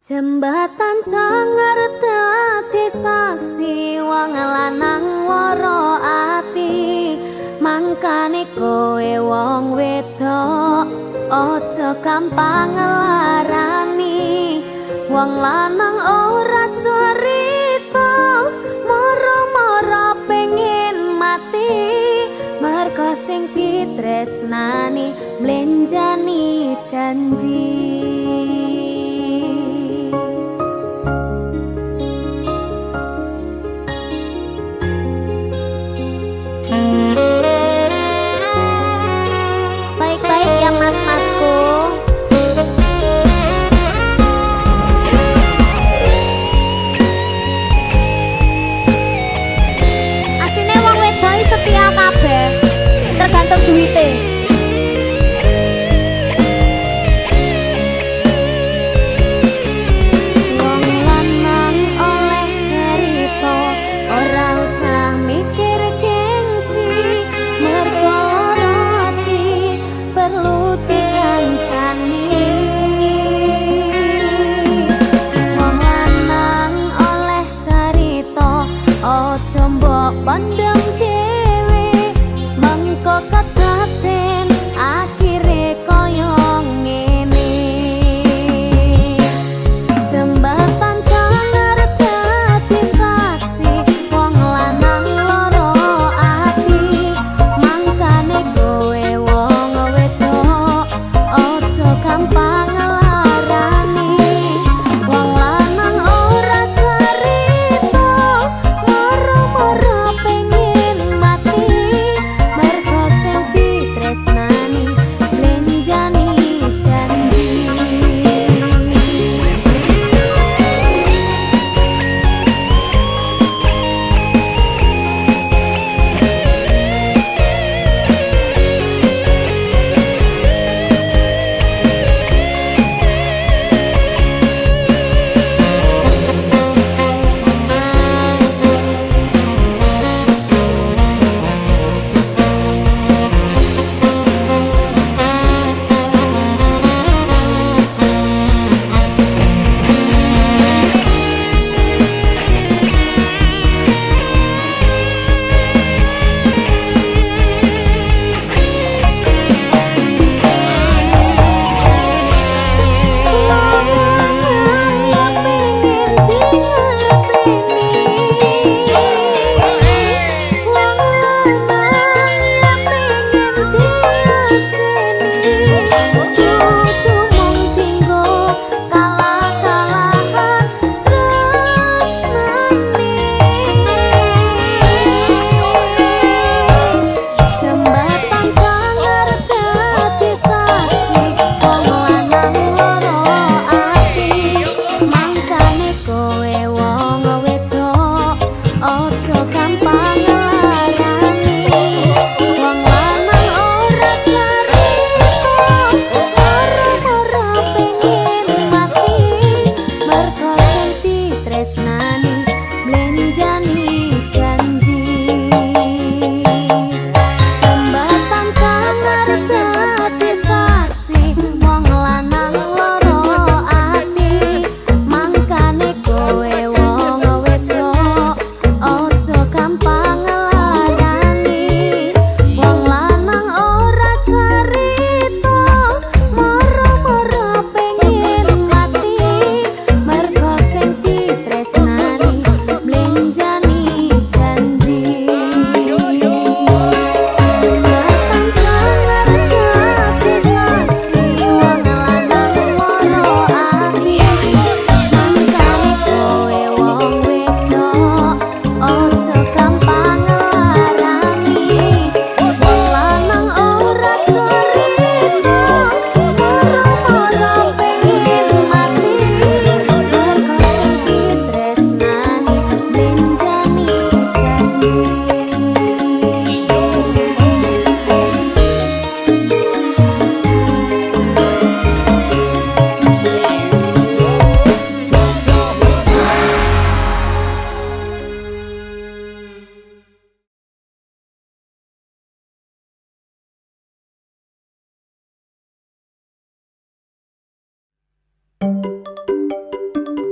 Jembatan Cangar dadi saksi wong lanang loro ati, mangkane kowe wong wedok aja gampang nglarani. Wong lanang ora cerita moro-moro pengen mati, mergo sing ditresnani mlenjani janji. Baik-baik ya mas-masku. Asine wong wedok setia kabeh, tergantung duwite. Wong lanang oleh cerita, ora usah mikir gengsi, mergo roti perlu dikancani. Wong lanang oleh cerita, aja mbok pandang dhewe, mengko kedaden akhire kaya ngene. Jembatan Cangar dadi saksi wong lanang loro ati, mangkane kowe wong wedok aja gampang nglarani. Wong lanang ora cerita moro-moro pengen mati, mergo sing ditresnani mlenjani janji. Jembatan Cangar dadi saksi wong lanang loro ati, mangkane kowe wong wedok aja gampang nglarani. Wong lanang ora cerita moro-moro pengen mati, mergo sing ditresnani mlenjani janji. Jembatan Cangar dadi saksi wong lanang loro ati, mangkane kowe wong wedok aja gampang nglarani. Wong lanang ora cerita moro-moro pengen mati, mergo sing ditresnani mlenjani janji. Jembatan Cangar dadi saksi wong lanang loro ati, mangkane kowe wong wedok aja gampang nglarani. Wong lanang ora cerita moro-moro pengen mati, mergo sing ditresnani mlenjani janji.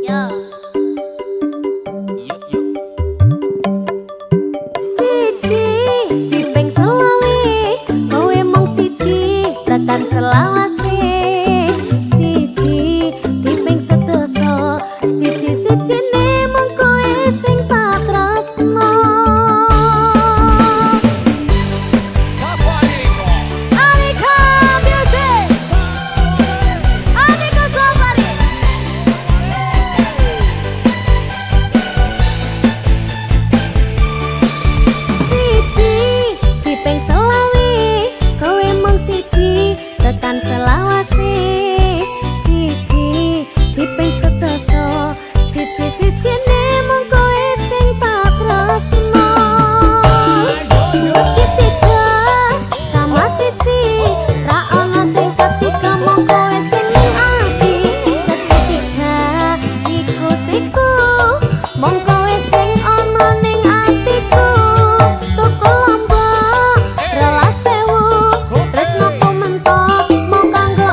Yo. Yuk yuk. Siji diping selawi kowe mung siji tekan selawase siji diping sedoso siji-sijine mung kowe sing tak tresno Alika Music Alika Safari Siji diping selawi kowe mung siji tekan selawase siji diping sedoso siji-sijine mung kowe sing tak tresno Segitiga sama siji ra ono sing ketiga mung kowe sing ning ati segitiga siku-siku mung kowe sing ono ning atiku tuku lombok relas sewu tresno ku mentok mung kanggo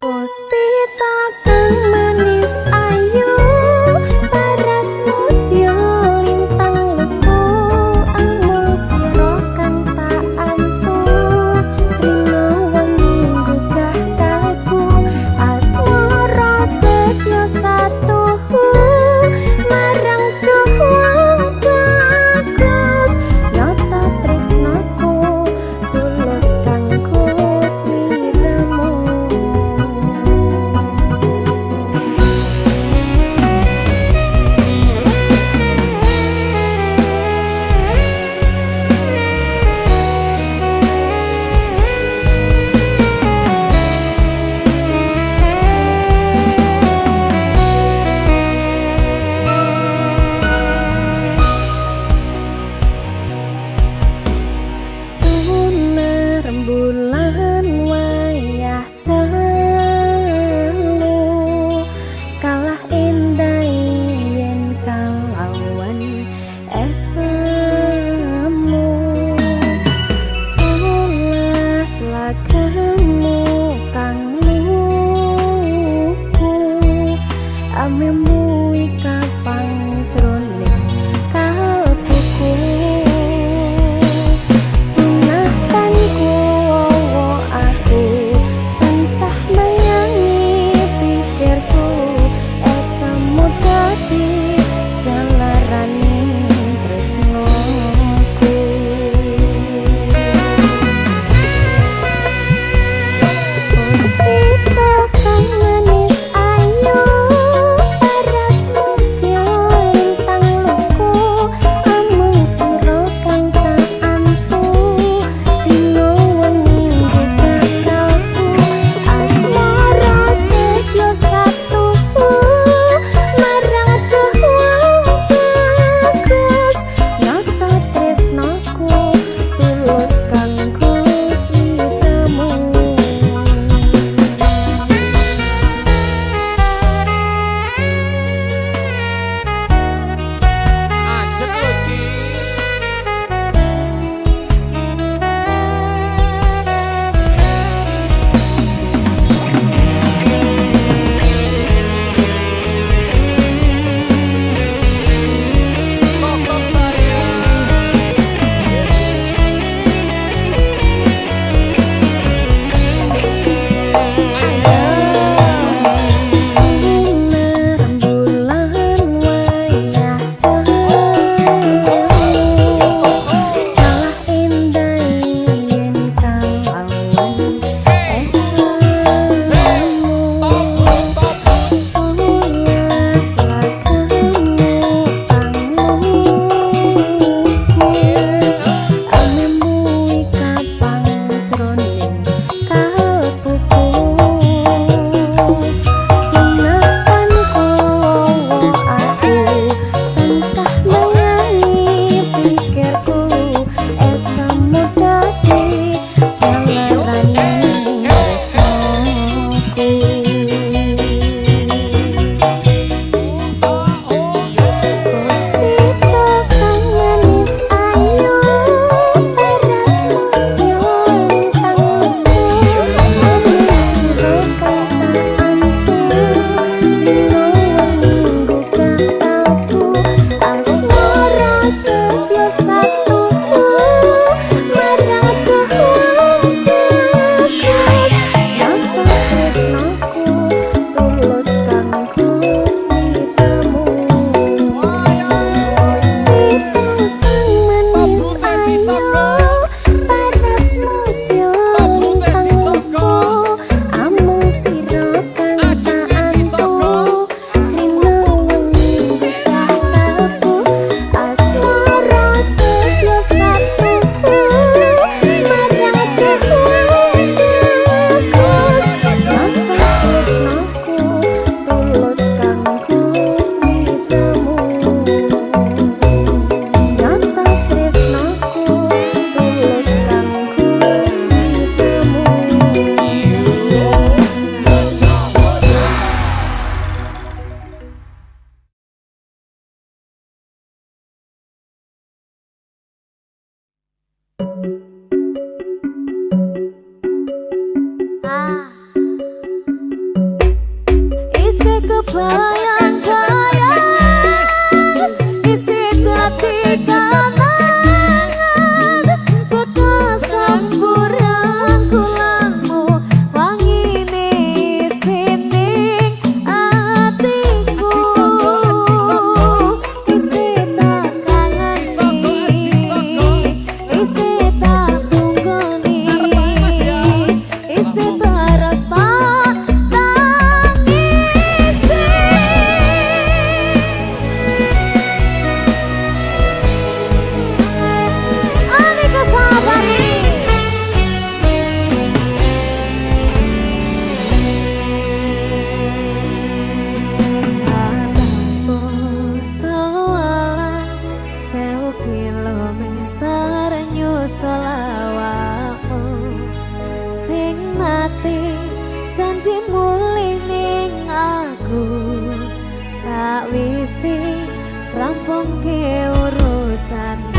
Puspita kang manis ayu, paras mutya lintang luku, amung sira kang tak antu, rina wangi gugah kalbu, asmara setya satuhu, marang duh wong bagus, nyata tresnaku tulus kanggo sliramu. kebayang-bayang isi dadi kanangan bekas samburan kulanmu wangine isining atiku isi tak kangeni isi tak tunggoni isi tak rasa janji mulih ning aku sakwisi rampung ke urusanmu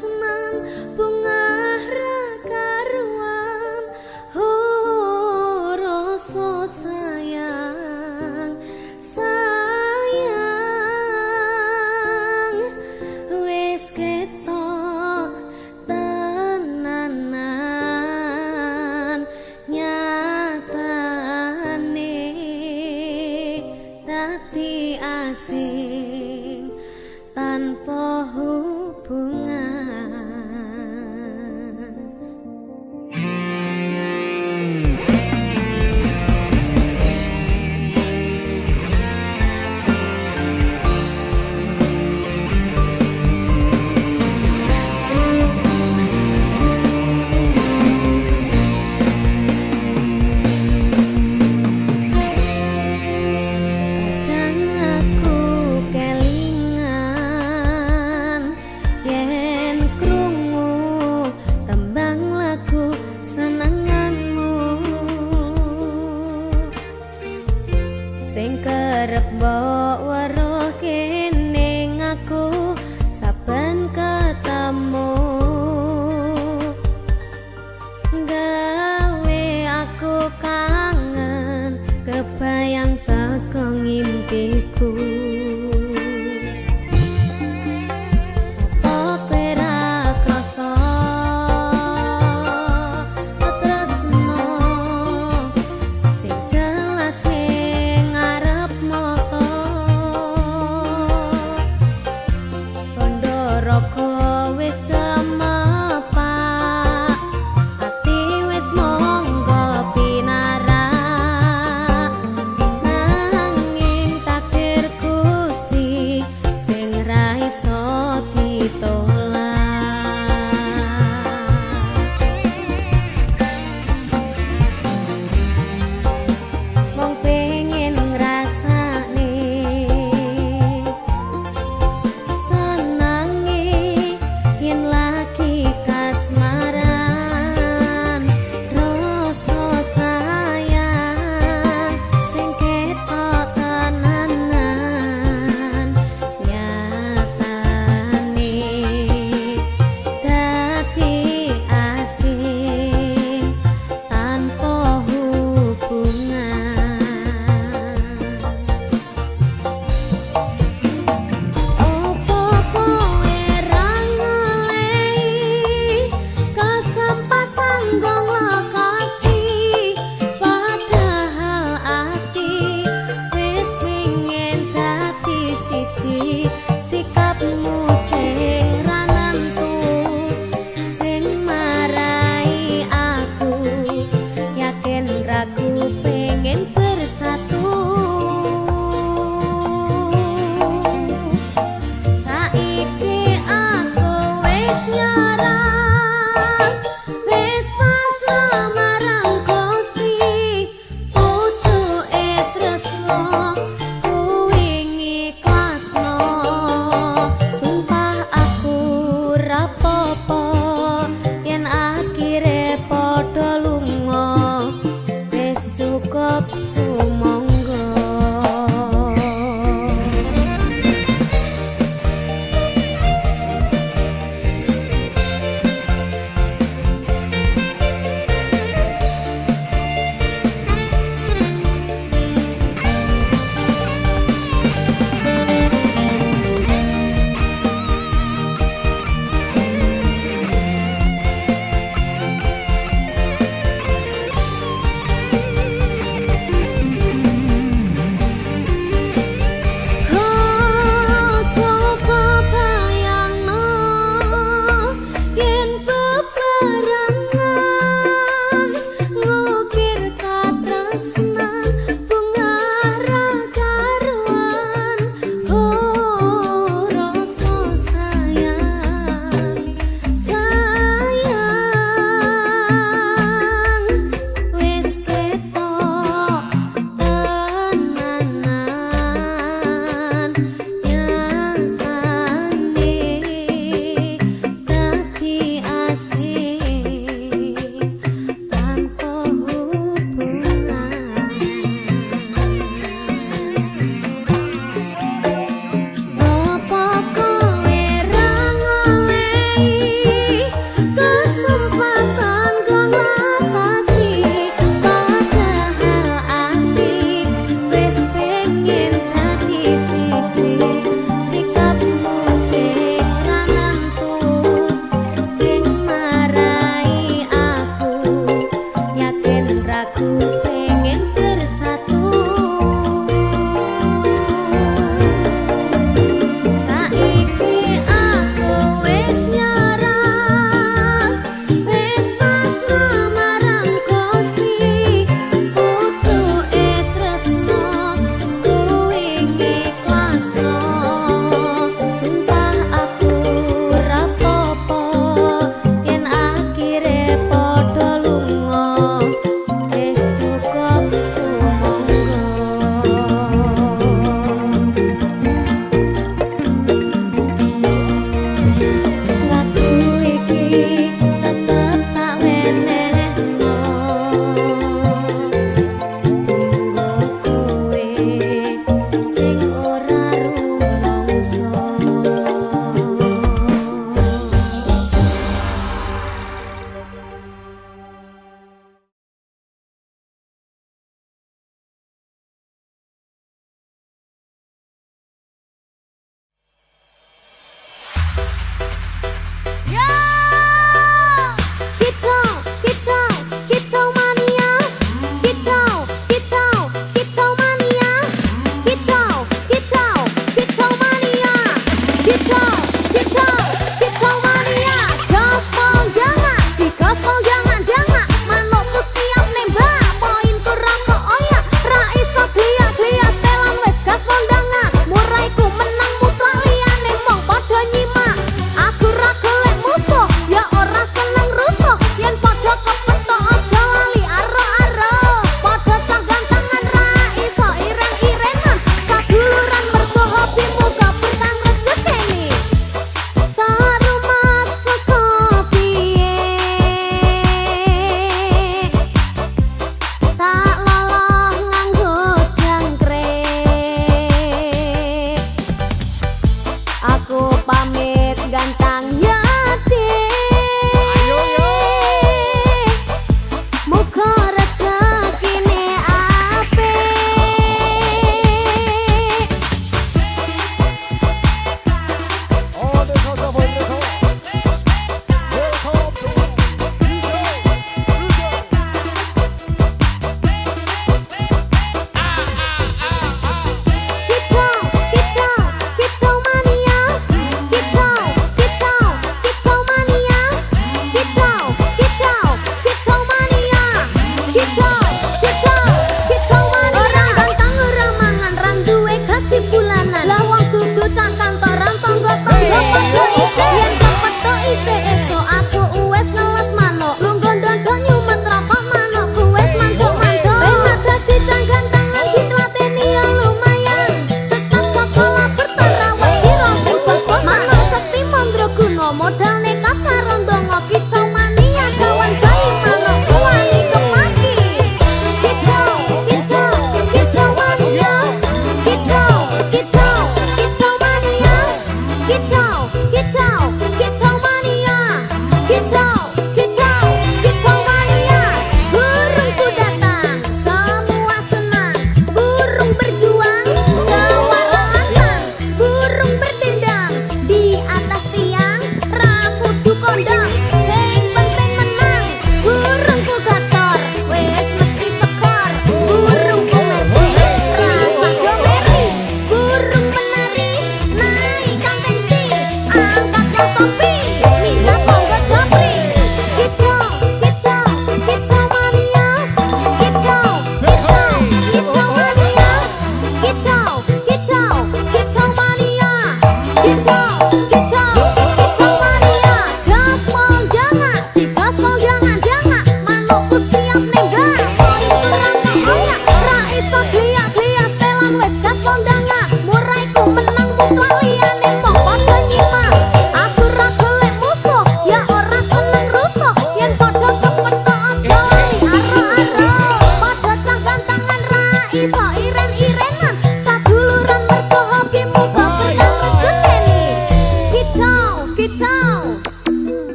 tresnan bunga karuan oh rasa sayang sayang wis ketok tenanan nyatane dadi asing tanpa hubungan. Kadang aku kelingan yen krungu tembang lagu senenganmu sing kerep mbok weruh kene aku saben ketemu gawe aku kangen kebayang teko ngimpiku. Apa kowe ra krasa tresno sing jelas sing ngarep mata tondo raga wis cemepak ati wis monggo pinarak nanging takdir Gusti sing ra iso ditolak. Wong pengen ngrasakne senange yen lagi kasmaran rasa sayang sing ketok tenanan nyatane dadi asing tanpa hubungan. Opo kowe ra ngelehi kesempatan gong lokasi padahal ati wis pengen dadi siji sikapmu sing ra nentu sing marai aku yakin ragu pengen bersatu. Saiki aku wis nyerah wis pasrah marang Gusti pucuke tresno kuwi ngikhlasno sumpah aku ra apa-apa yen akhire padha lunga wis cukup sumangga.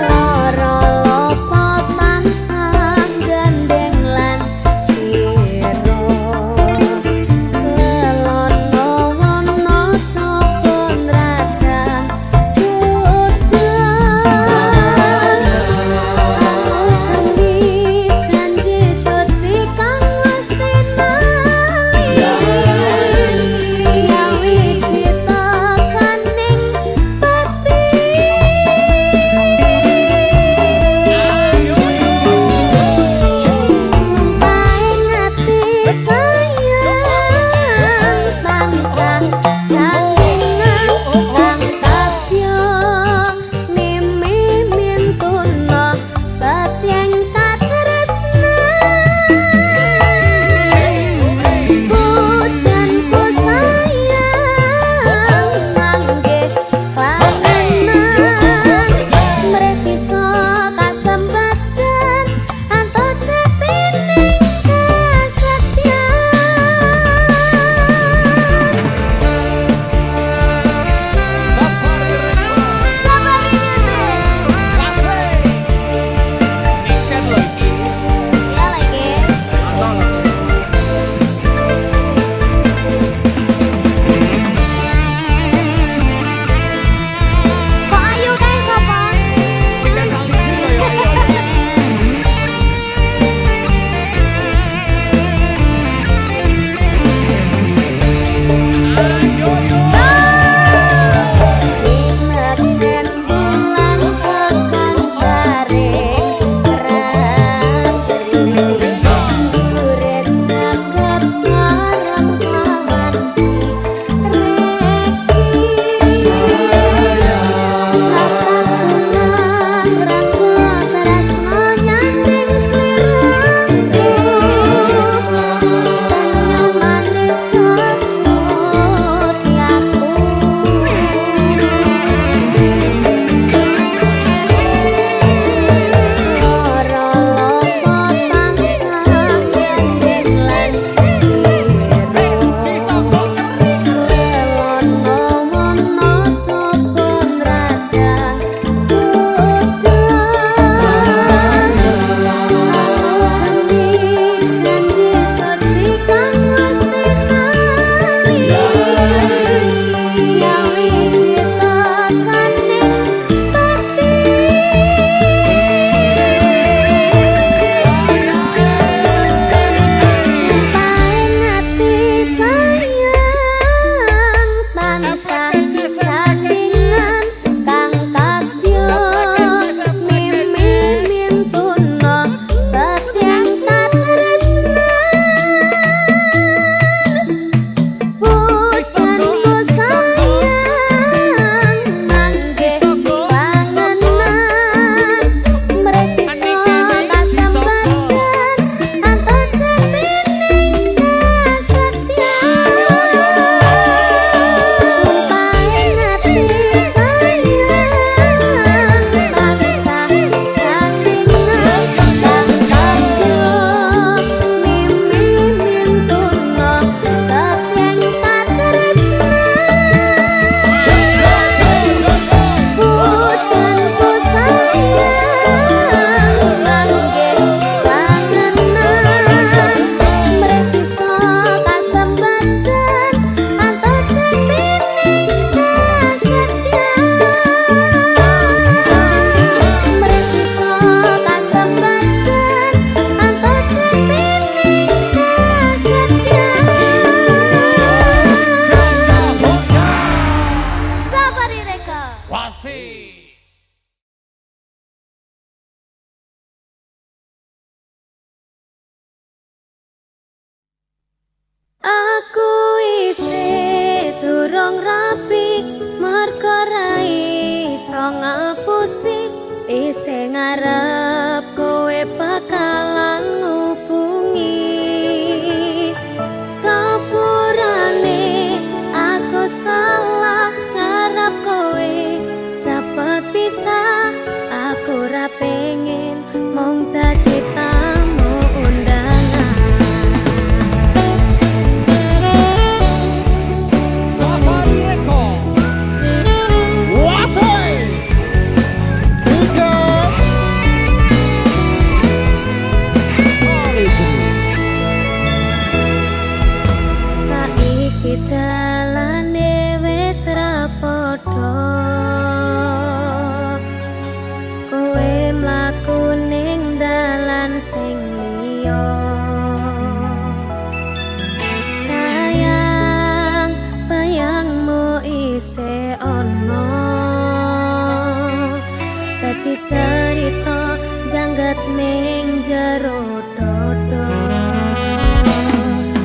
Loro Isih ngarep kowe bakalan ngubungi. Sepurane aku salah ngarep kowe cepet pisah. Aku ra pengen mong dadi tamu undangan. Safari Record. Wasai. Tiga. Saiki dalane wis ra padha. Kowe mlaku ning dalan sing liya. Sayang, bayangmu isih ana. Dadi cerita jangget ning jero dodo.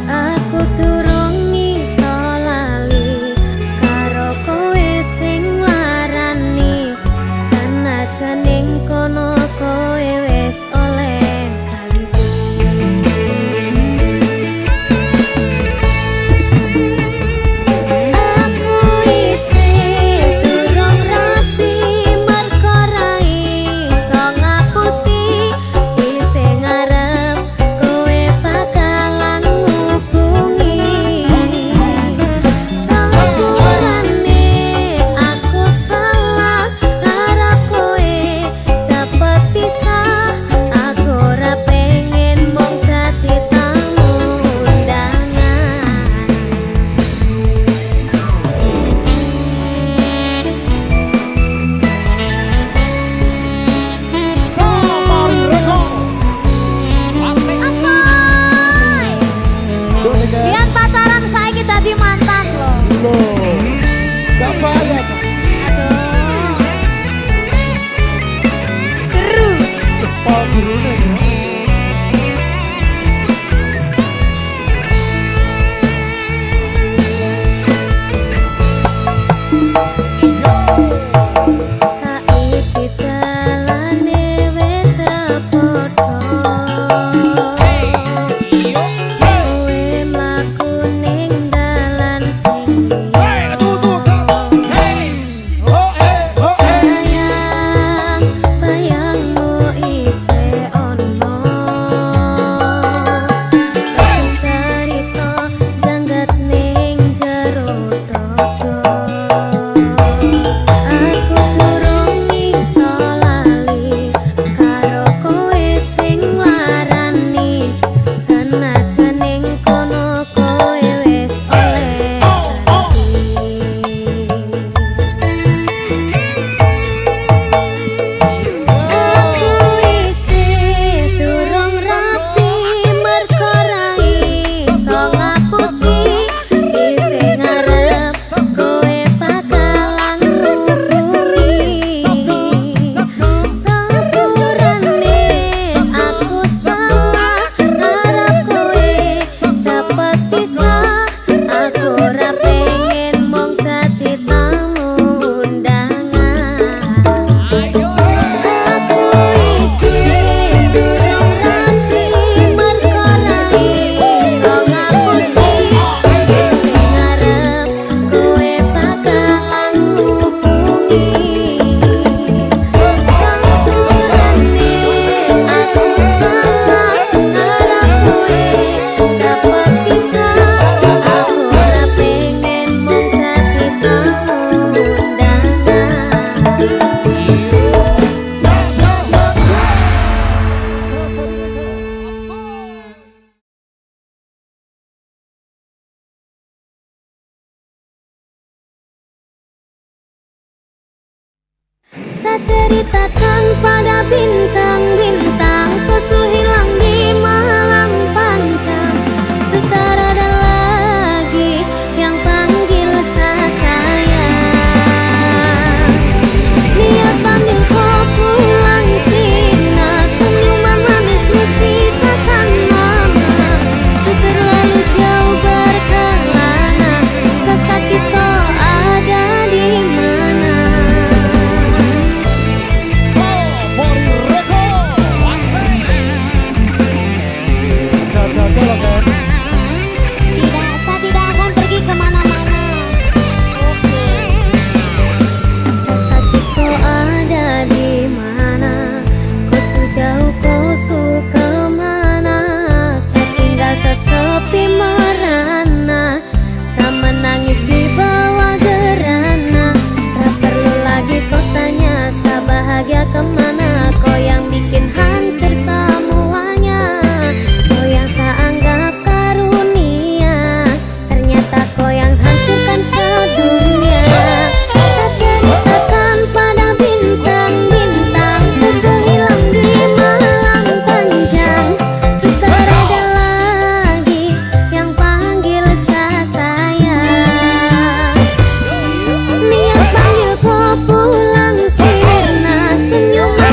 Aku durung iso lali karo kowe sing larani. Senajan ning kono kowe wis oleh ganti. Aku isih durung rapi mergo ra iso ngapusi. Isih ngarep kowe bakalan ngubungi. Sepurane aku salah ngarep kowe cepet pisah. Aku ora pengen mong dadi tamu undangan. Safari Record. Wasai. Asoy! Biar pacaran saiki dadi mantan loh. Loh. Gak banyak. Aduh. Seru. Oh, jerune ya. Saiki dalane wis ra padha. Kowe mlaku ning dalan sing liya. Sayang, bayangmu isih ana. Dadi cerita jangget ning jero dodo. Aku durung iso lali karo kowe sing larani. Senajan ning kono kowe wis oleh ganti. Aku isih durung rapi mergo ra iso ngapusi. Isih ngarep kowe bakalan ngubungi. Sepurane aku salah ngarep kowe cepet pisah. Aku ora pengen mong dadi tamu undangan. Aku isih durung rapi mergo ra iso ngapusi. Isih ngarep kowe bakalan ngubungi. Sepurane aku salah ngarep kowe cepet pisah. Aku ora pengen mong dadi tamu undangan. Saya ceritakan pada bintang-bintang, kosu hilang di malam panjang. Setara ada lagi yang panggil saya sayang. Niat panggil kau pulang sina, senyuman manismu sisakan mama. Seterlalu jauh berkelana, sesakit kau ada di mana. bahagia kemana? Kau yang bikin hancur semuanya. Kau yang seanggap karunia, ternyata kau yang hancurkan sedunia. Saya ceritakan pada bintang-bintang, musuh hilang di malam panjang. Sudah ada lagi yang panggil saya. Niat panggil kau pulang sirna, senyum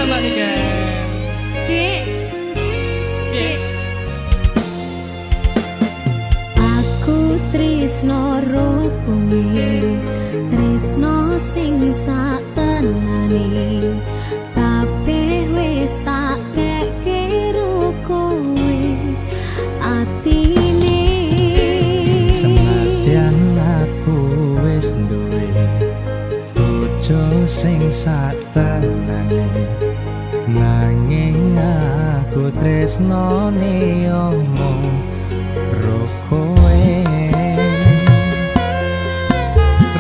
Mbak Niken. Dik. Dik. Aku tresno kowe, tresno sing satenane, kabeh wis tak kekiro kowe atine. Senadyan aku wis duwe bojo sing satenane, nanging aku tresnane omong ro kowe.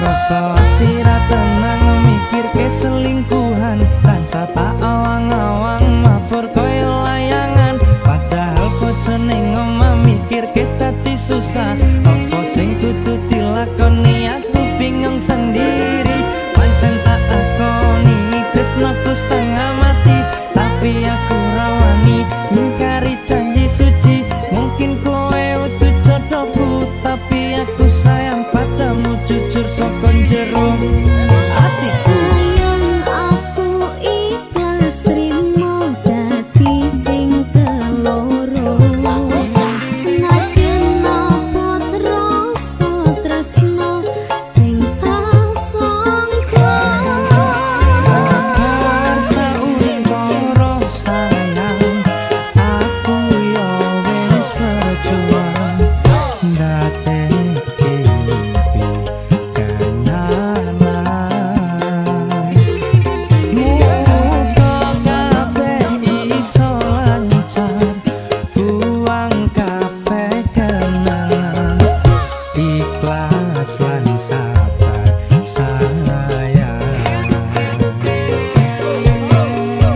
Rasa ati ra tenang mikirke selingkuhan, tansah tak awang-awang mabur koyo layangan. Padahal bojone ngomong mikirke dadi susah, apa sing kudu dilakoni aku bingung sendiri. Pancen tak akoni tresnoku setengah mati, tapi aku rawani ngingkari janji suci. Mungkin kowe utuh jodohku, tapi aku sayang padamu jujur saka jero ati. Sayang aku ikhlas trimo dadi sing keloro, senajan napa rasa tresno sing tak sangka. Sabar sauntara sayang, aku yo wis berjuang ndadekake mimpi kenangan. Muga kabeh iso lancar, buang kabeh kenangan, ikhlas lan sabar sayang.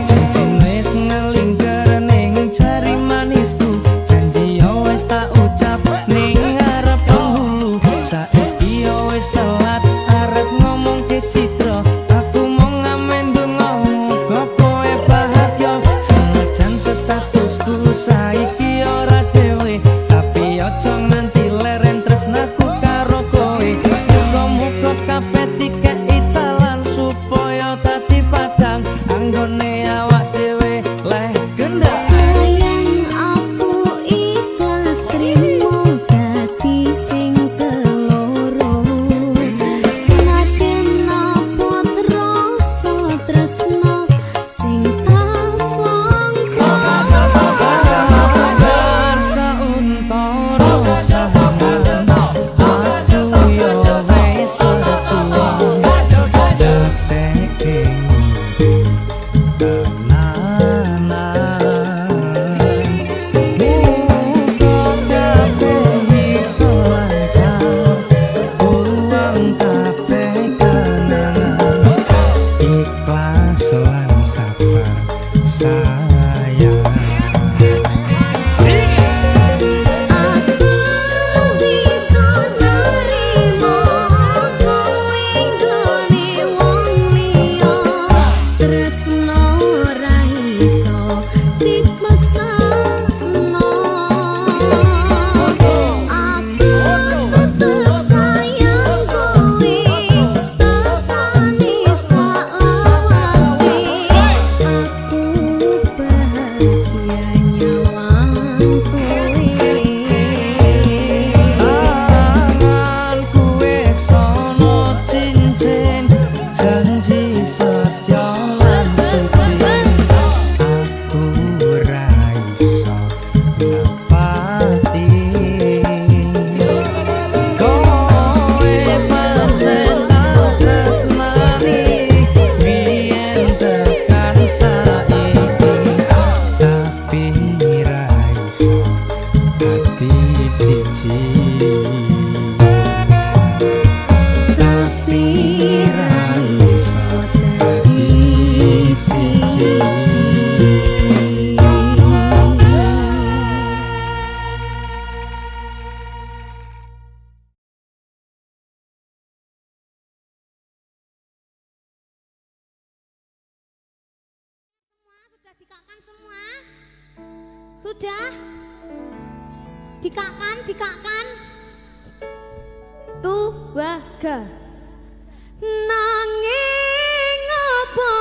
Cincin wis ngelingker ning jari manisku, janji yo wis tak ucap ning ngarep penghulu. Saiki yo wis telat arep ngomong ke Citra, aku mau ngamen donga muga kowe bahagia. Senajan statusku saiki ora dhewe, tapi aja nganti leren tresnaku karo kowe. Muga-muga kabeh dikeki talan supaya dadi padang anggone awak dhewe leh gendang. Sayang aku ikhlas trimo dadi sing keloro, senajan napa rasa tresno sing tak sangka. Sabar sauntara sayang, aku yo wis berjuang ndadekake mimpi tenanan. Muga kabeh iso lancar, buang kabeh kenangan, ikhlas lan sabar sayang. Aku bisa nerimo kowe nggone wong liya, tresno ora iso dipaksano. Aku tetep sayang kowe, tekani saklawase. Aku bahagia nyawang Tanganku wis ana cincin, janji setia lan suci. Aku ora iso nepati. Kowe pancen tak tresnani, biyen tekan saiki, tapi ra iso dadi siji. tapi ra iso dadi siji. Sudah dikakkan semua? Sudah? Dikakkan. Tuh, waga. Nanging apa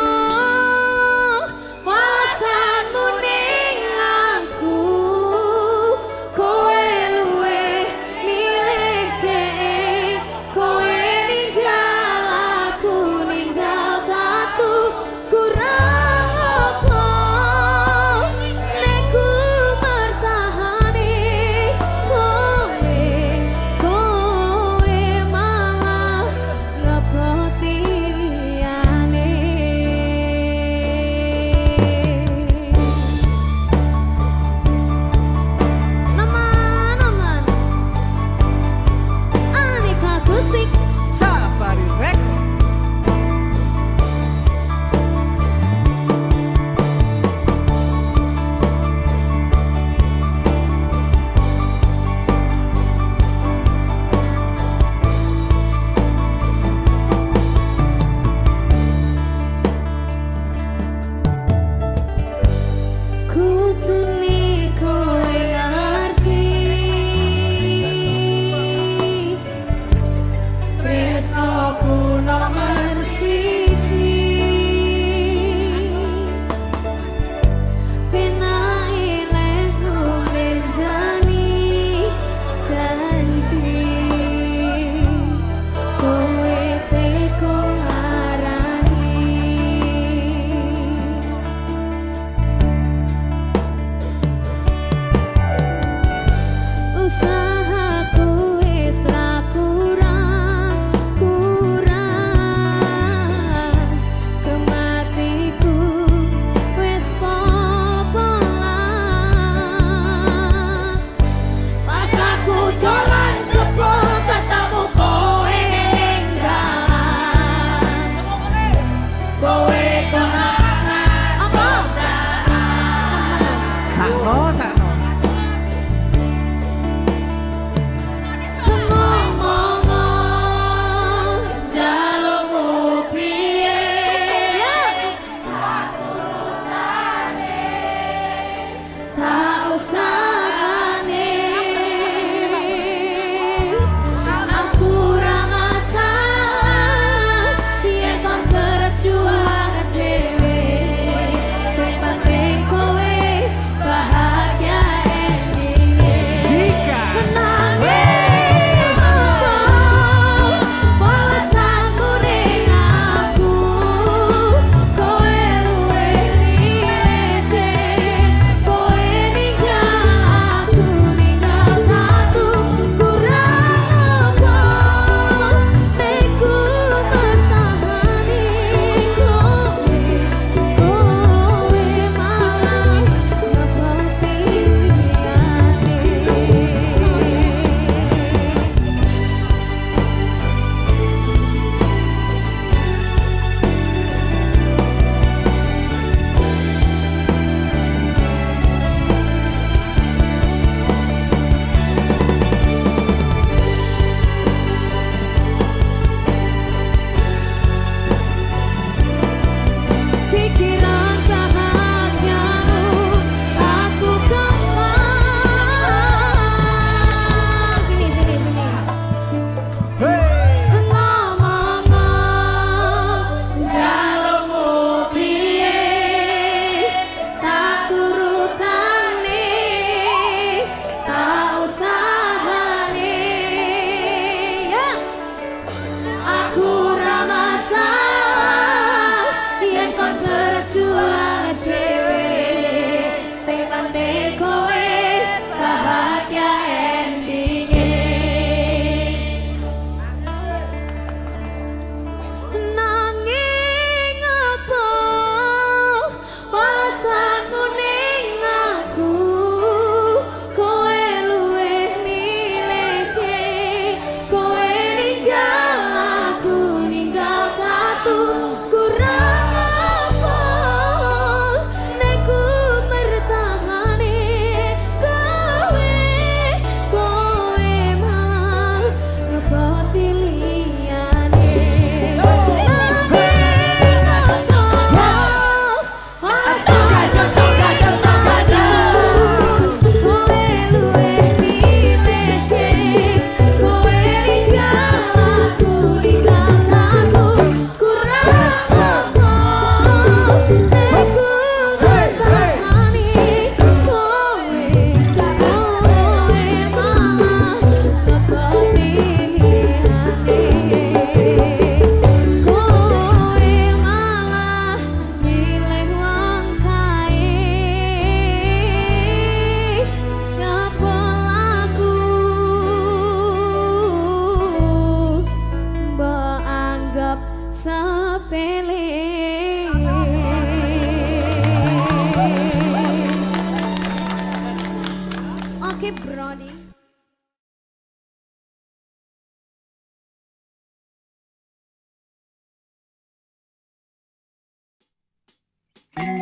Mbak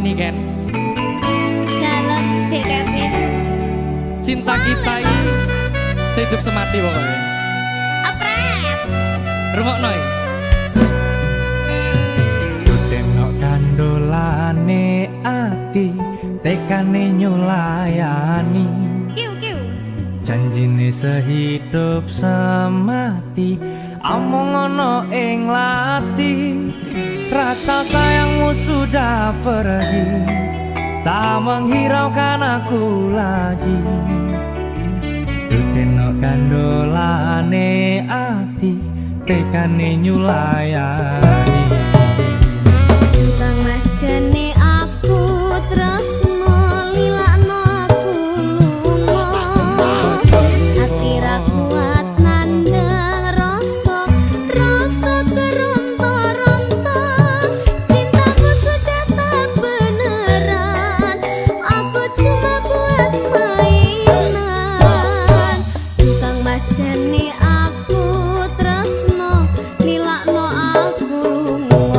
Niken, Dalam Dek Kevin. cinta kita ini sehidup semati pokoknya. Apret. Rungokno iki. Tenok kandolane ati tekane nyulayani Kiu kiu. janjine sehidup semati omong ono ing lati rasa sayangmu sudah pergi tak menghiraukan aku lagi tenok kandolane ati tekane nyulayani Bang Mas jane aku tresno lilakno aku lunga ati ra kuat nandang rasa teronta-ronta cintaku sudah tak beneran aku cuma buat mainan Bang Mas jane aku tresno lilakno aku lunga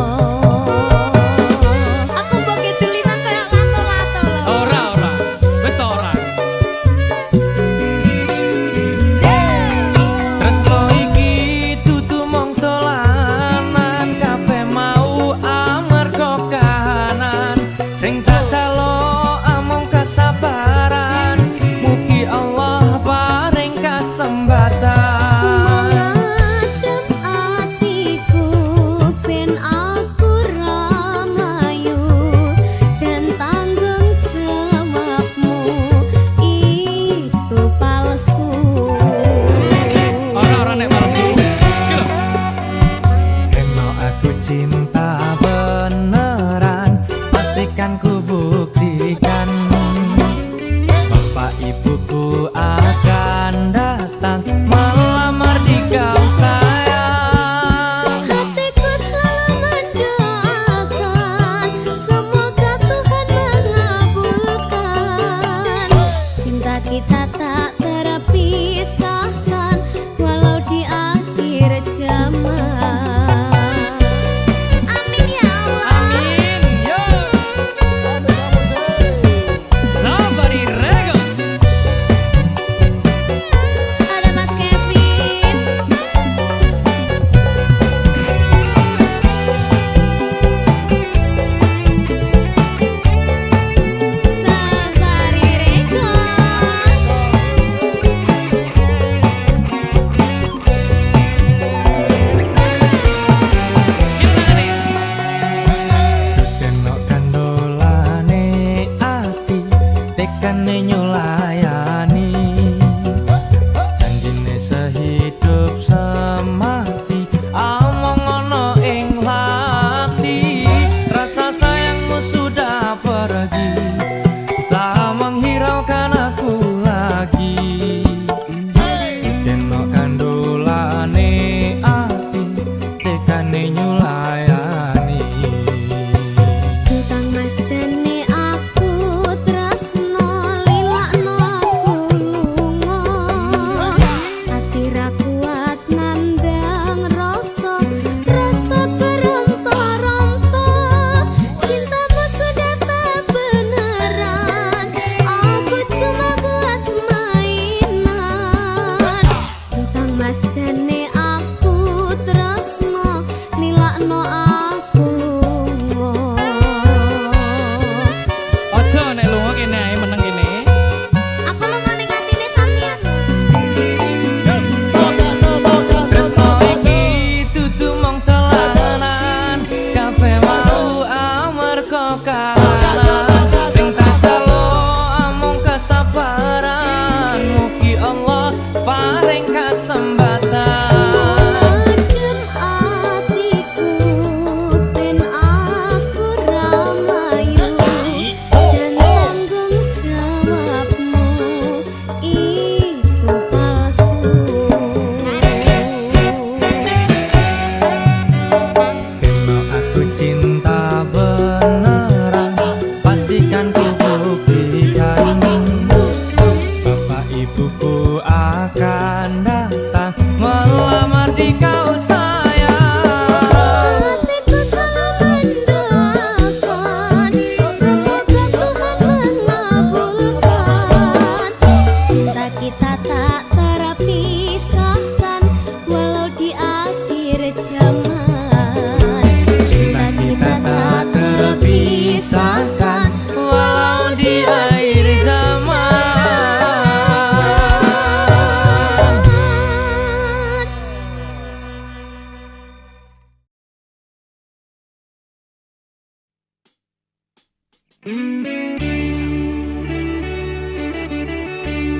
tak terpisahkan walau di akhir zaman. Cinta kita tak terpisahkan walau di akhir zaman.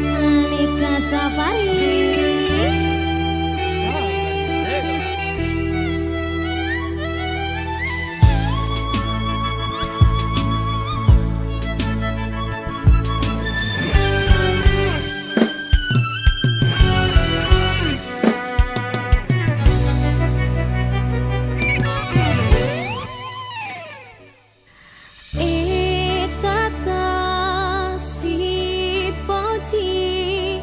Alika Safari. Tata si poci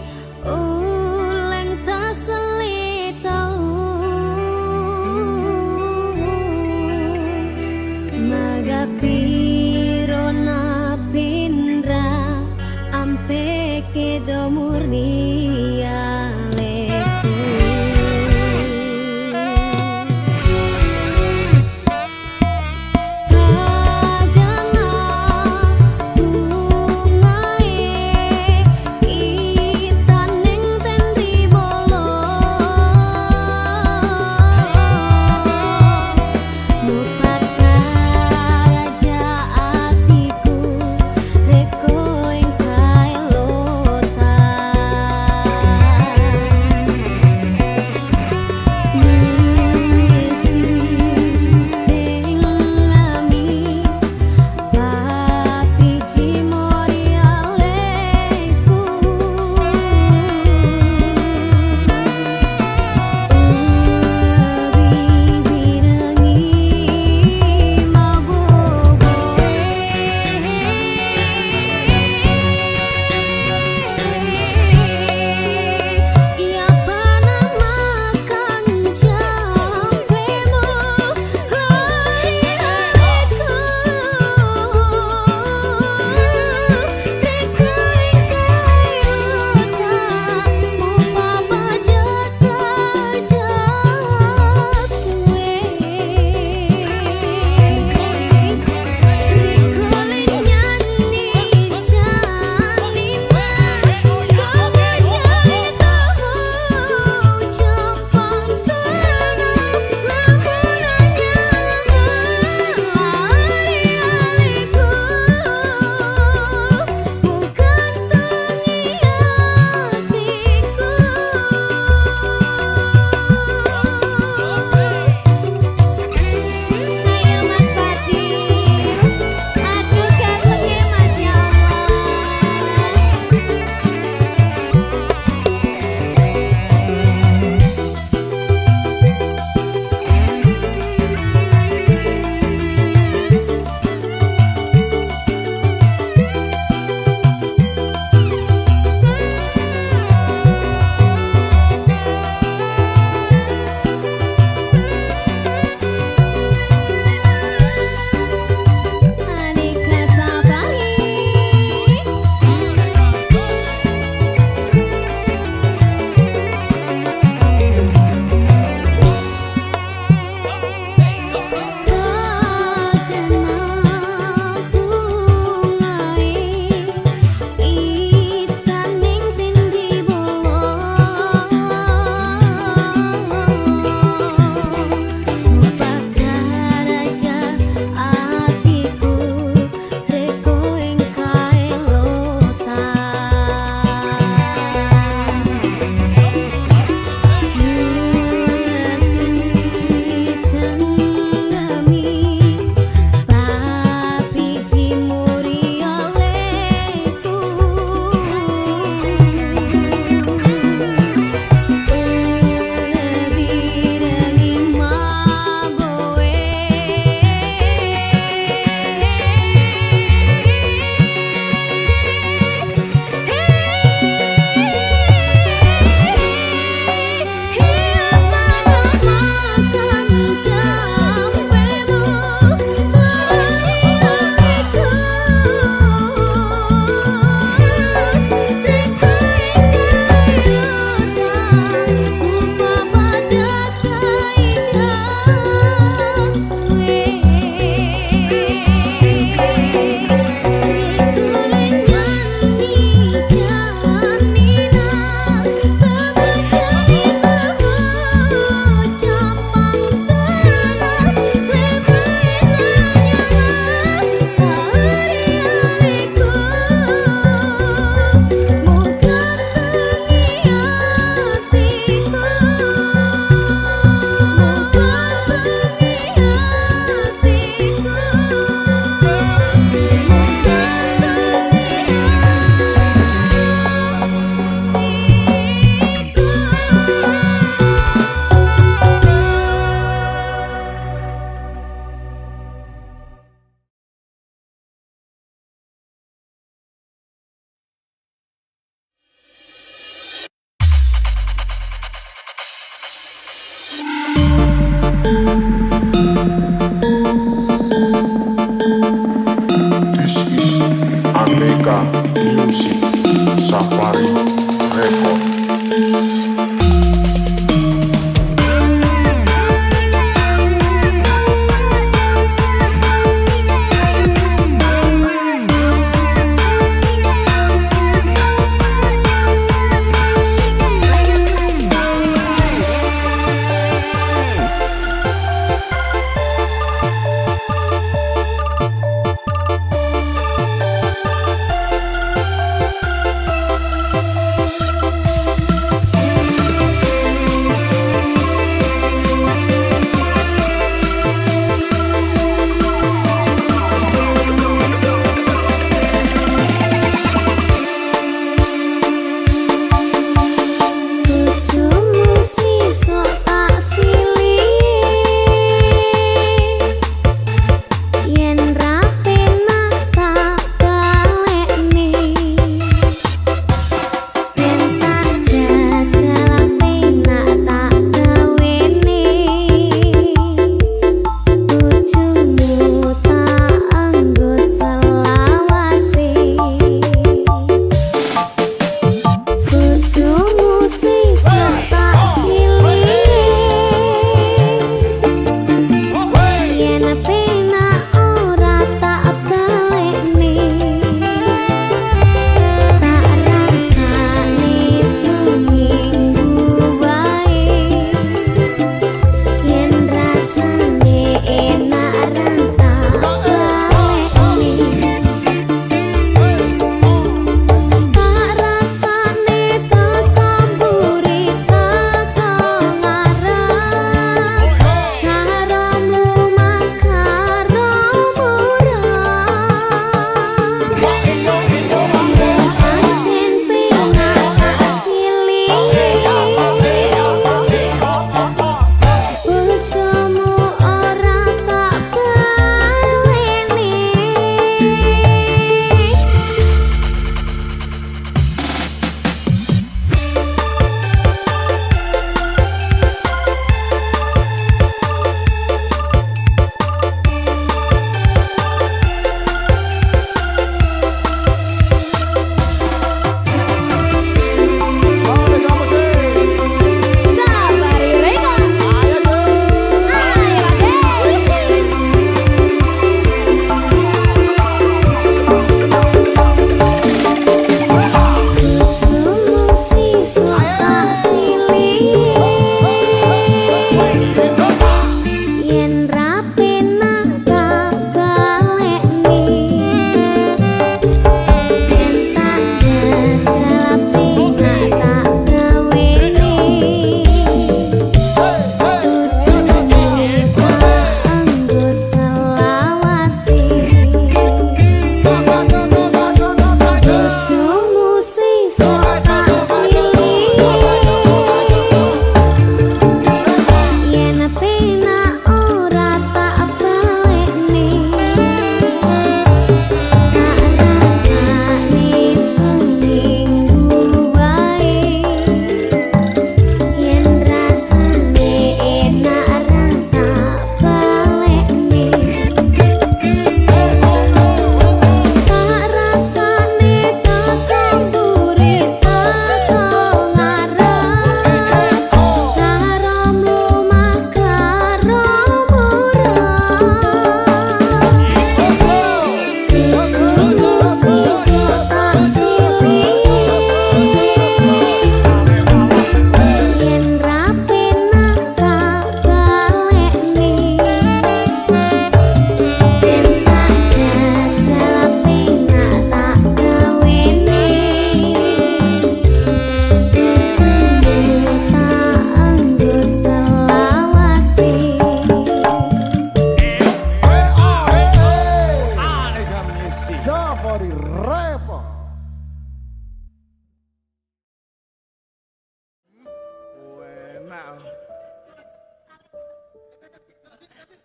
enak.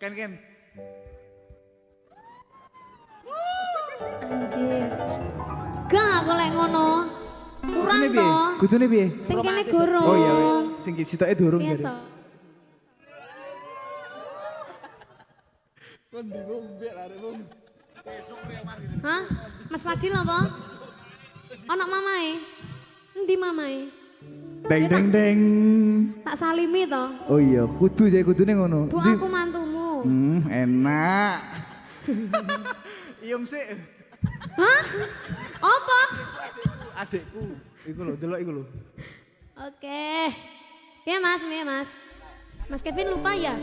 Ken. Anjir. Gak aku lek ngono. Kurang Kudune piye? to. Kudune piye? Sing kene gorong. Oh iya, sing sitoke durung Iya jare. to. Kon ngombe arek wong. Hah? Mas Fadil apa? Ono mamae. Endi mamae? Deng. Tak salimi to. Oh iya, kudune ngono. Bu aku mantumu. Enak. Iyum sik. Hah? Apa? Adekku. Iku lho, delok iku lho. Oke. Ya Mas, ya Mas. Mas Kevin lupa ya?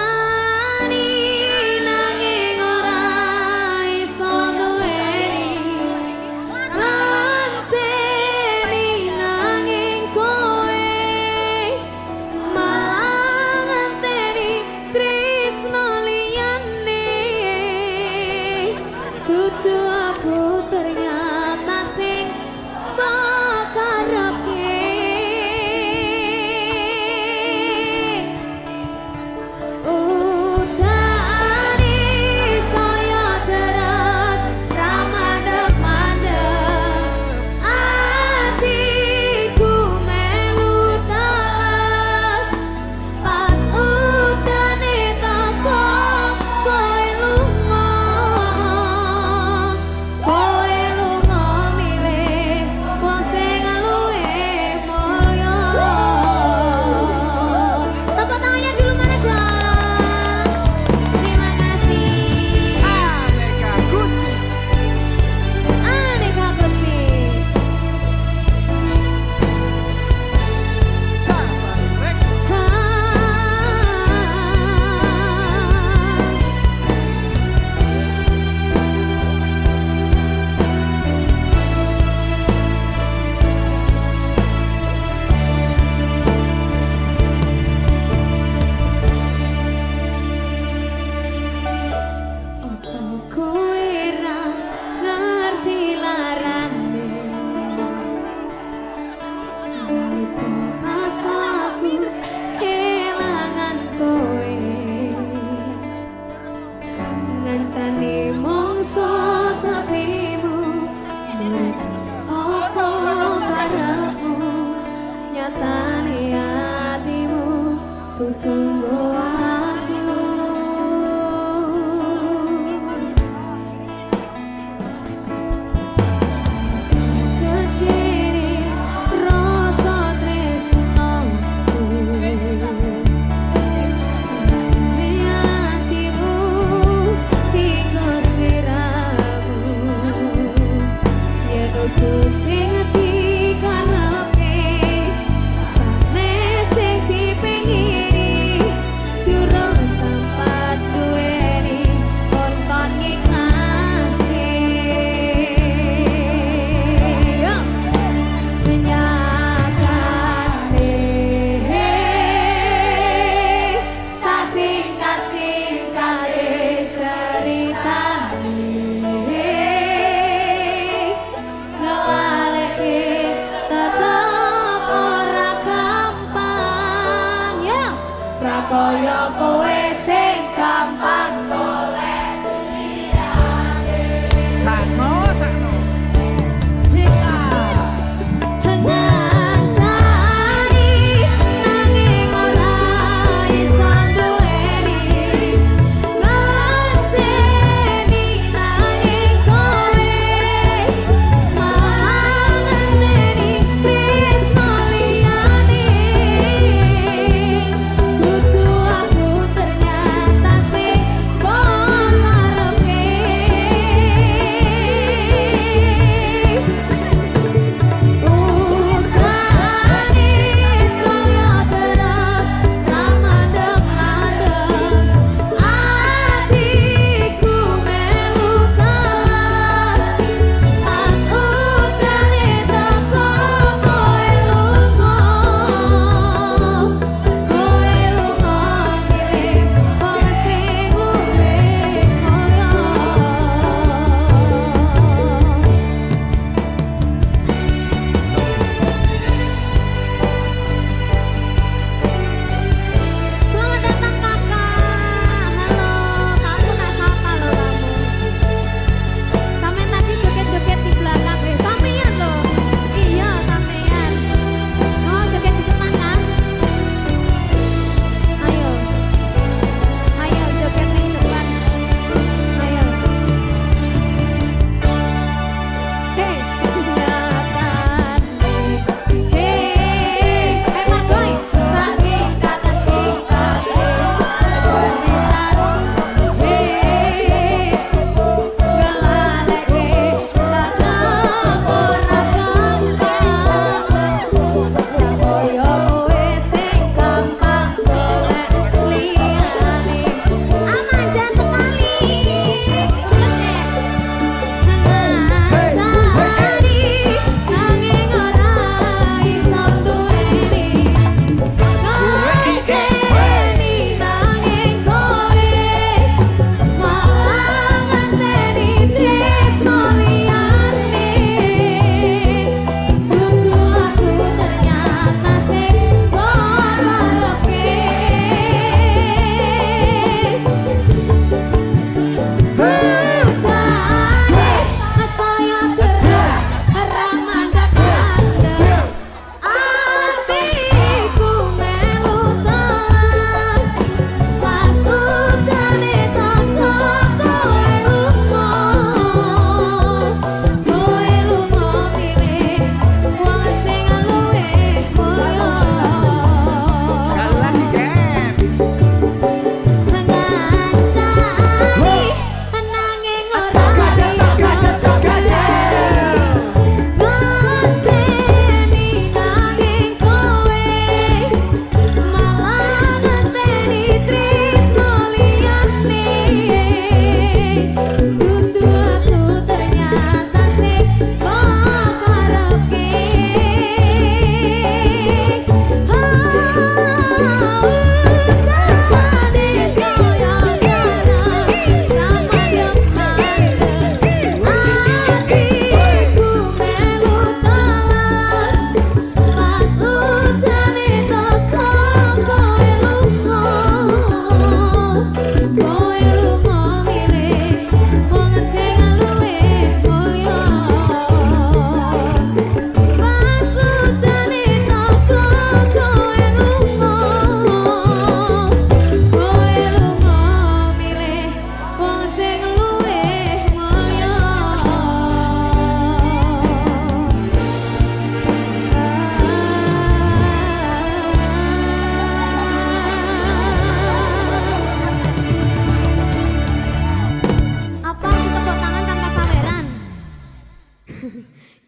Ngancani nanging ora iso duweni, nganteni nanging kowe malah nganteni tresno liyane. Dudu aku ternyata sing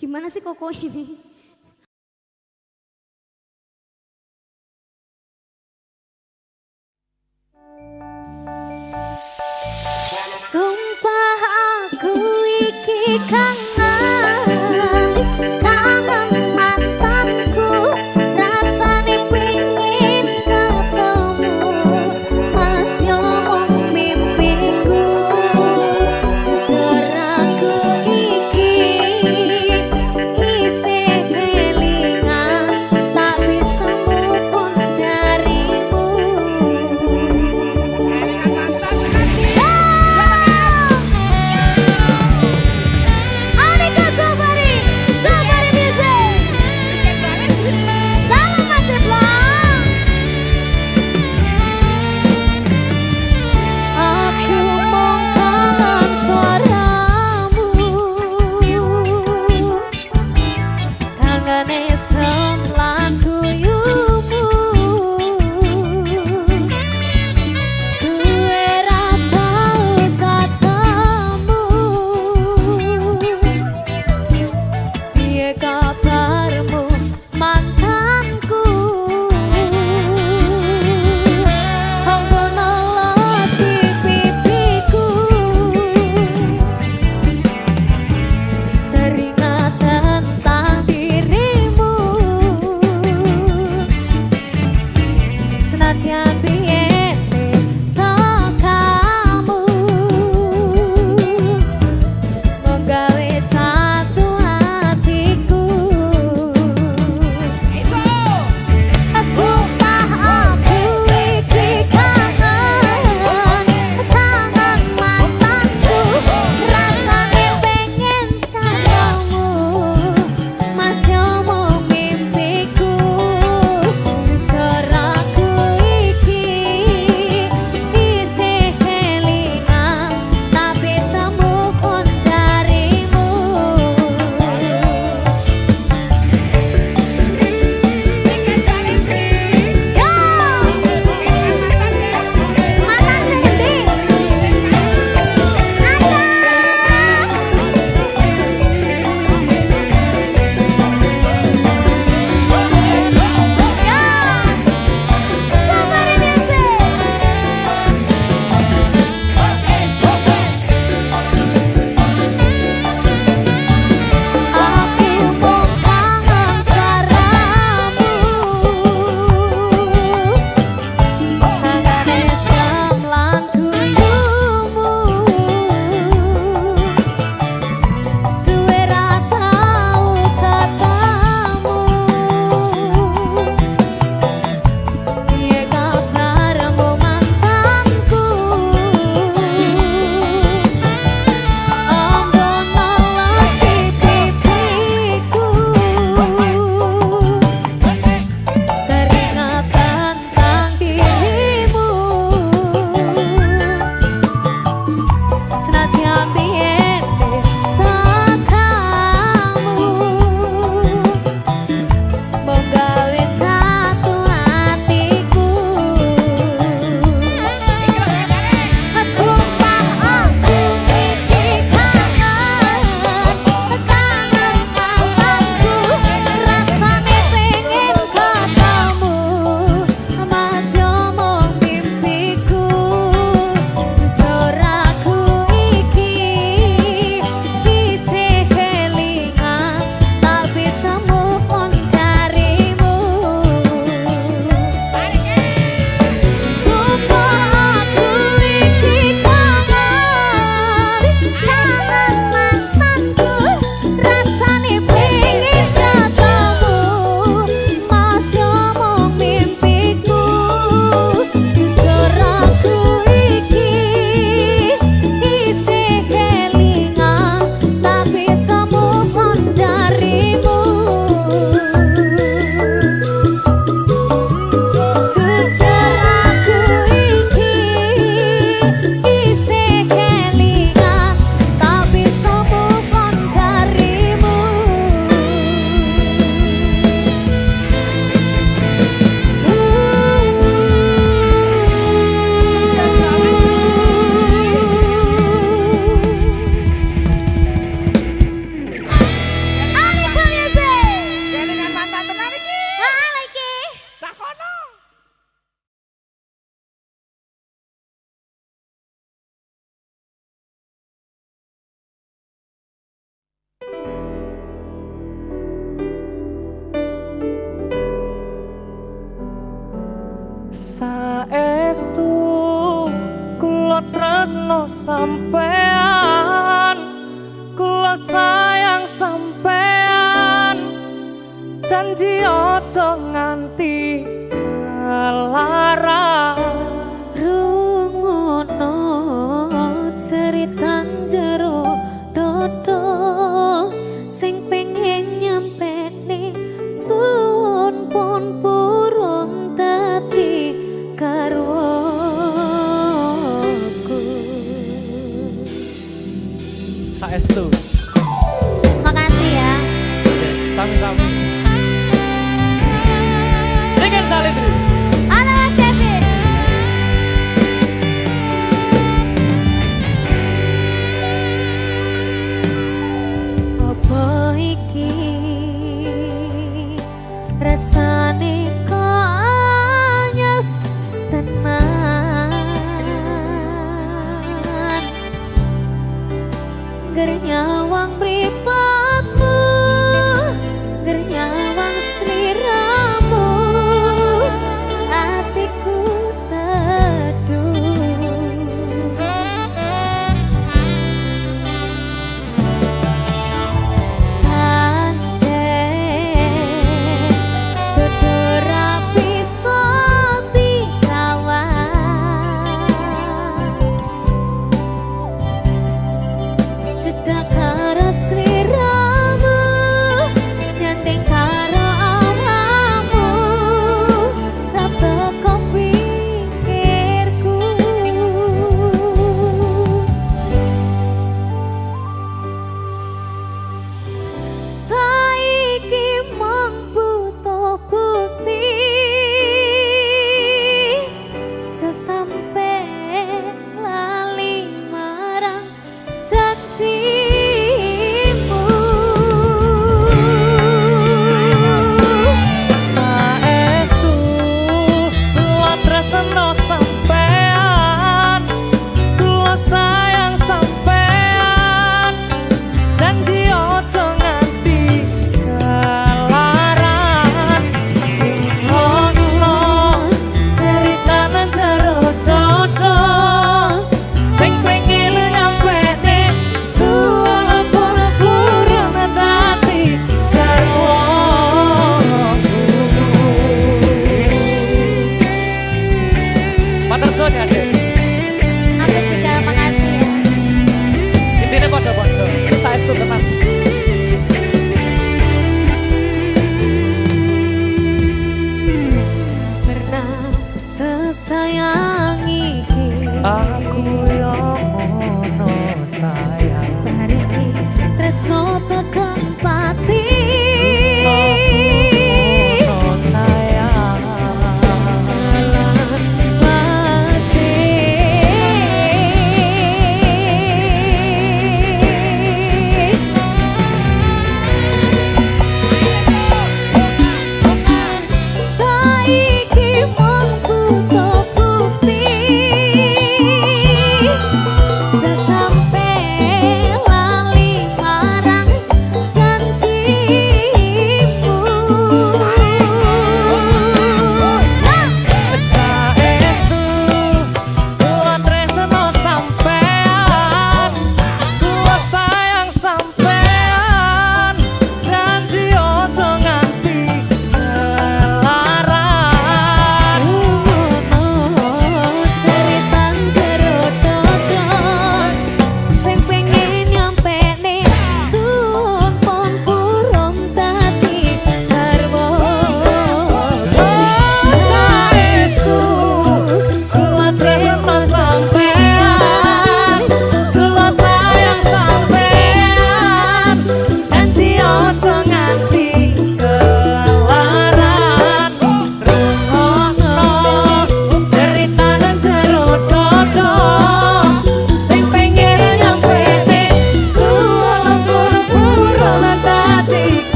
Gimana sih Koko ini? Sumpah aku iki kangen, kangen mantanku, rasane pengen ketemu, mas yo mung mimpiku, jujur aku iki isih kelingan, tak bisa move on darimu. Anika Sobari Saestu kula tresno sampean, kula sayang sampean, janji aja nganti larang. Rungono ceritan jero dodo sing pengen nyampene suwun pun purun dadi karwoku. Saestu. Makasih ya. Sami-sami. Dengan Salidri. Halo Mas David. Apa iki rasane kok anyes tenan, ger nyawang mripatmu, ger nyawang sliramu, atiku teduh. Jodoh rapi soti kawan, cedak karo sliramu, nyandeng karo awamu, ra teko pikirku. Saiki mung butuh bukti, aja sampe lali marang janjimu. Saestu kula tresno sampean, kula sayang sampean, janji aja nganti kelaran. Ngono ceritane jero dodo sing pengen nyampene suwun purun dadi karwoku. Matursun ya, Dek. Aku juga makasih ya. Intine padha-padha. Saestu tenan. Pernah sesayang iki, Aku yang ngono sayang, paringi tresno tekan pati. ngono sayang. Salah wasih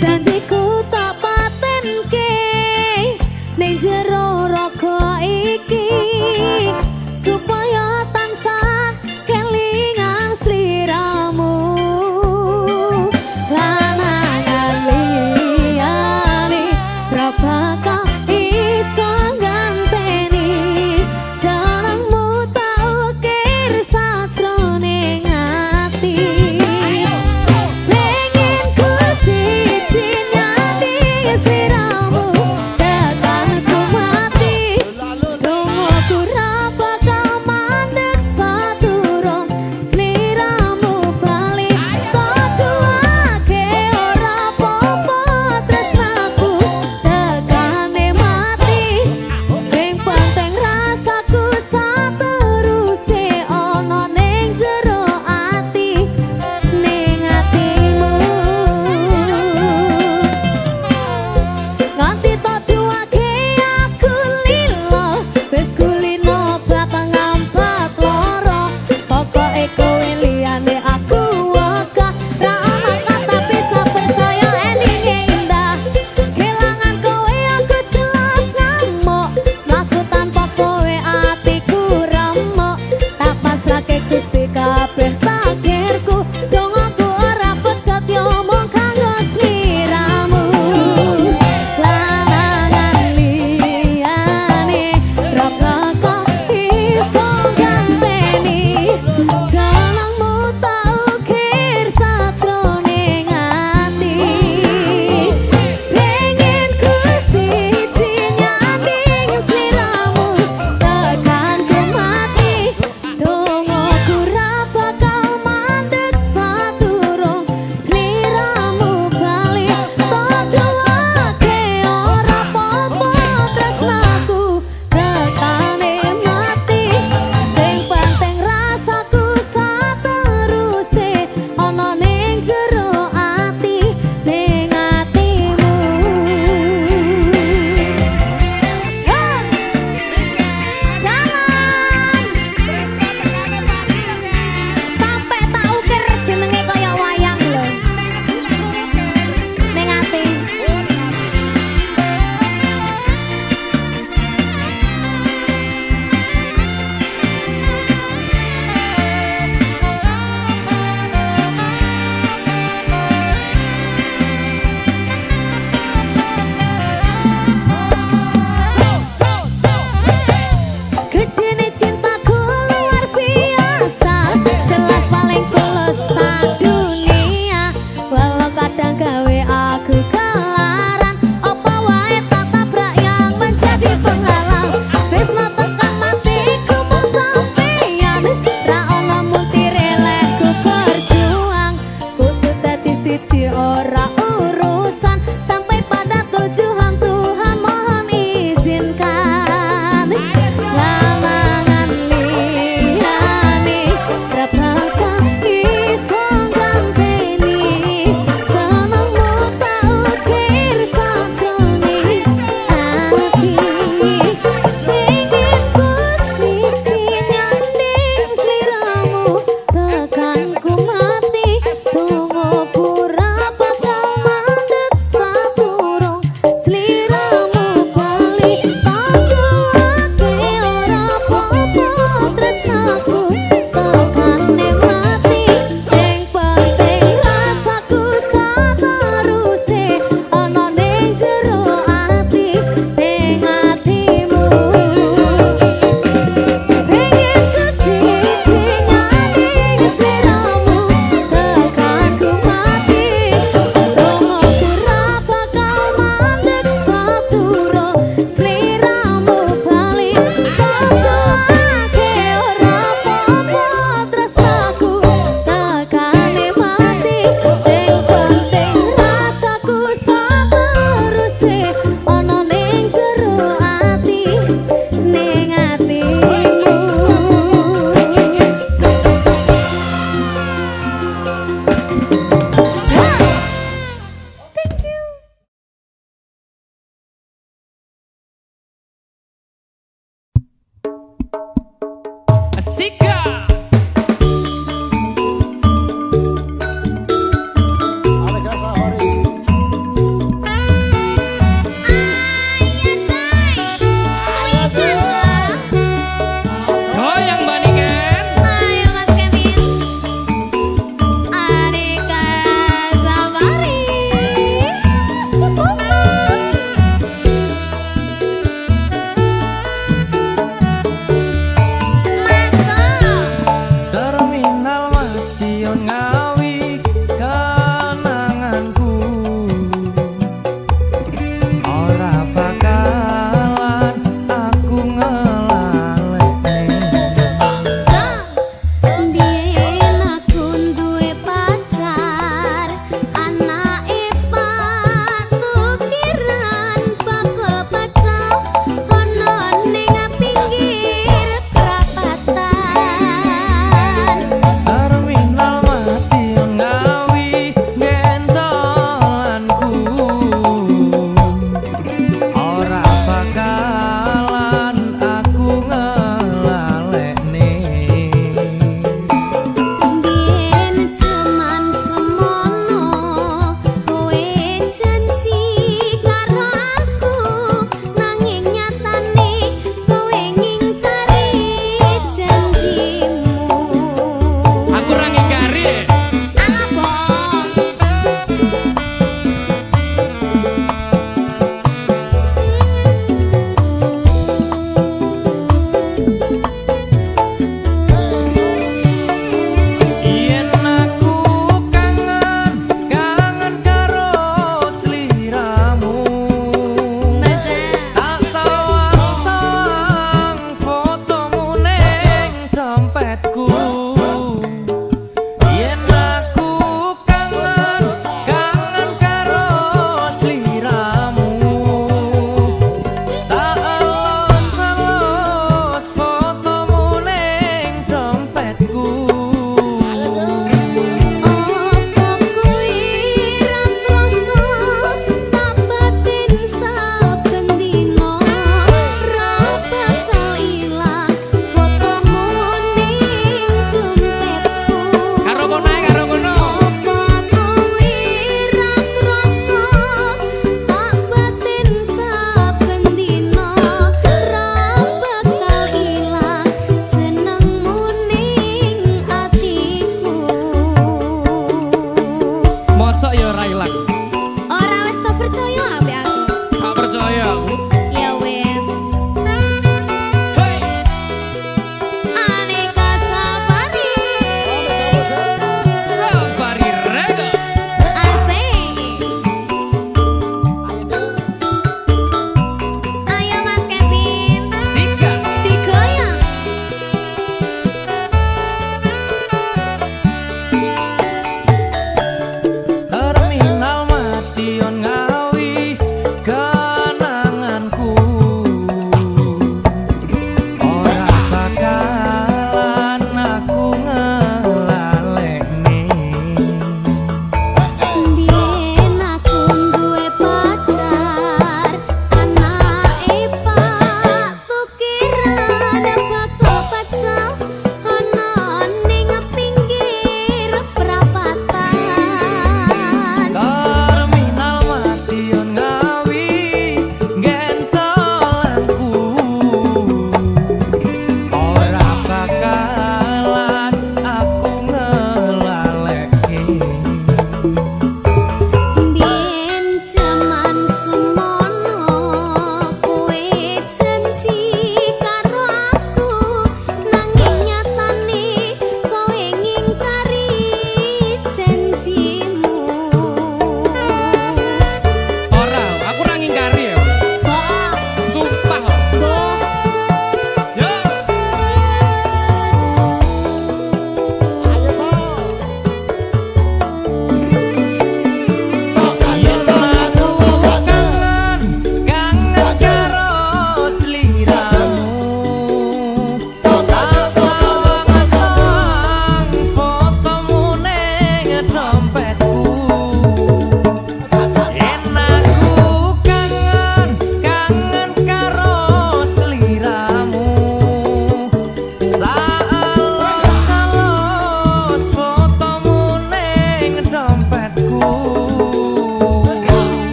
Janjiku tak patenke ning jero raga iki supaya tansah kelingan sliramu lanangan liyane ra bakal iso ganteni jenengmu tak ukir sajroning ati pengen ku siji nyati sliramu tekan ku mati dongoku ra bakal mandek saturung sliramu bali koduake ora apa-apa tresnaku tekane mati sing penting rasaku sateruse ana ning jero ati ning atimu nganti to duwake aku lilo wis kulino bakal ngampat loro pokoke kowe liyane aku wegah ra ana kata bisa percaya eninge indah kelangan kowe aku jelas ngamuk mlaku tanpa kowe atiku remuk tak pasrahke Gusti kabeh takdirku dongaku ora pedhot yo mung kanggo sliramu lanangan liyane ra bakal iso ganteni jenengmu tak ukir sajroning ati pengen ku siji nyanding sliramu tekan ku mati dongoku ra bakal mandek saturung sliramu bali todoake ora apa-apa tresnaku tekane mati sing penting rasaku sateruse ana ning jero ati ning atimu sampai tak ukir jenenge kaya wayang lho ning ati gedene cintaku luar biasa jelas paling tulus sadunia walau kadang gawe aku kelaran apa wae tak tabrak yang menjadi penghalang tresno tekan matiku mung sampeyan ra ono muntire lekku berjuang kudu dadi siji ora urusan sampai pada tujuan Tuhan mohon izinkan lanangan liyane ra bakal iso ganteni jenengmu tak ukir sajroning ati pengen ku siji nyanding sliramu tekan ku mati dongoku ra bakal mandek saturung sliramu bali todoake ora apa-apa tresnaku tekane mati sing penting rasaku sateruse ana ning jero ati ning atimu pengen ku siji nyanding sliramu tekan ku mati dongoku ra bakal mandek saturung sliramu bali todoake ora apa-apa tresnaku tekane mati sing penting rasaku sateruse ana ning jero ati ning atimu Asik